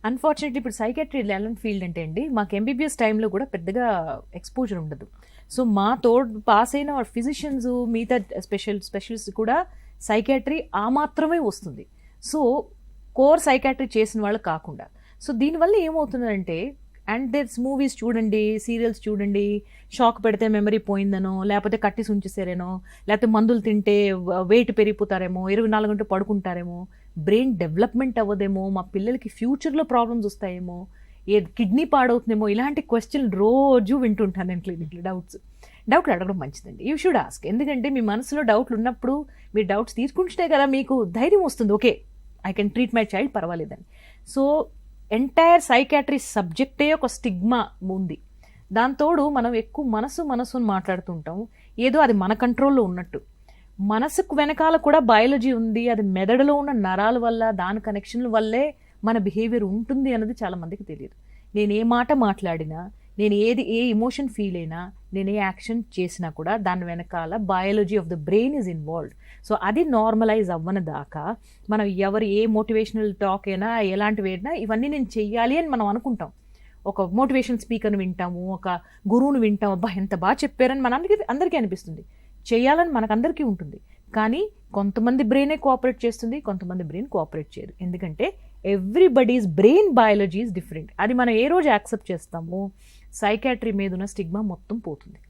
Unfortunately ఇప్పుడు psychiatry ఎలాంటి field అంటే అండి, మాకు ఎంబీబీఎస్ టైంలో కూడా పెద్దగా ఎక్స్పోజర్ ఉండదు. సో మా తోడు పాస్ అయిన ఫిజిషియన్స్, మిగతా స్పెషలిస్ట్ కూడా సైకాట్రీ ఆ మాత్రమే వస్తుంది. సో కోర్ సైకాట్రీ చేసిన వాళ్ళు కాకుండా, సో దీనివల్ల ఏమవుతుందంటే, అండ్ దెట్స్ మూవీస్ చూడండి, సీరియల్స్ చూడండి, షాక్ పెడితే మెమరీ పోయిందనో, లేకపోతే కట్టేసి ఉంచేసారేనో, లేకపోతే మందులు తింటే వెయిట్ పెరిగిపోతారేమో, 24 గంటలు పడుకుంటారేమో, బ్రెయిన్ డెవలప్మెంట్ అవ్వదేమో, మా పిల్లలకి ఫ్యూచర్లో ప్రాబ్లమ్స్ వస్తాయేమో, కిడ్నీ పాడవుతుందేమో, ఇలాంటి క్వశ్చన్ రోజు వింటుంటాను నేను క్లినిక్లో. డౌట్లు అడగడం మంచిదండి. You should ask. ఎందుకంటే మీ మనసులో డౌట్లు ఉన్నప్పుడు మీరు డౌట్స్ తీసుకుంటే కదా మీకు ధైర్యం వస్తుంది, okay I can treat my child, పర్వాలేదని. సో ఎంటైర్ సైకాట్రీ సబ్జెక్టే ఒక స్టిగ్మా ఉంది. దాంతోడు మనం ఎక్కువ మనసుని మాట్లాడుతుంటాం, ఏదో అది మన కంట్రోల్లో ఉన్నట్టు. మనసుకు వెనకాల కూడా బయాలజీ ఉంది, అది మెదడులో ఉన్న నరాల వల్ల, దాని కనెక్షన్ల వల్లే మన బిహేవియర్ ఉంటుంది అన్నది చాలా మందికి తెలియదు. నేను ఏ మాట మాట్లాడినా, నేను ఏ ఎమోషన్ ఫీల్ అయినా, నేను ఏ యాక్షన్ చేసినా కూడా దాని వెనకాల biology of the brain is involved. So అది నార్మలైజ్ అవ్వని దాకా మనం ఏ మోటివేషనల్ టాక్ అయినా, ఎలాంటివి అయినా, ఇవన్నీ నేను చెయ్యాలి అని మనం అనుకుంటాం. ఒక మోటివేషన్ స్పీకర్ని వింటాము, ఒక గురువుని వింటాము, అబ్బా ఎంత బాగా చెప్పారని అందరికీ అనిపిస్తుంది, చేయాలని మనకందరికీ ఉంటుంది. కానీ కొంతమంది బ్రెయినే కోఆపరేట్ చేస్తుంది, కొంతమంది బ్రెయిన్ కోఆపరేట్ చేయదు. ఎందుకంటే everybody's brain biology is different. అది మనం ఏ రోజు యాక్సెప్ట్ చేస్తామో సైకాట్రీ మీద ఉన్న స్టిగ్మా మొత్తం పోతుంది.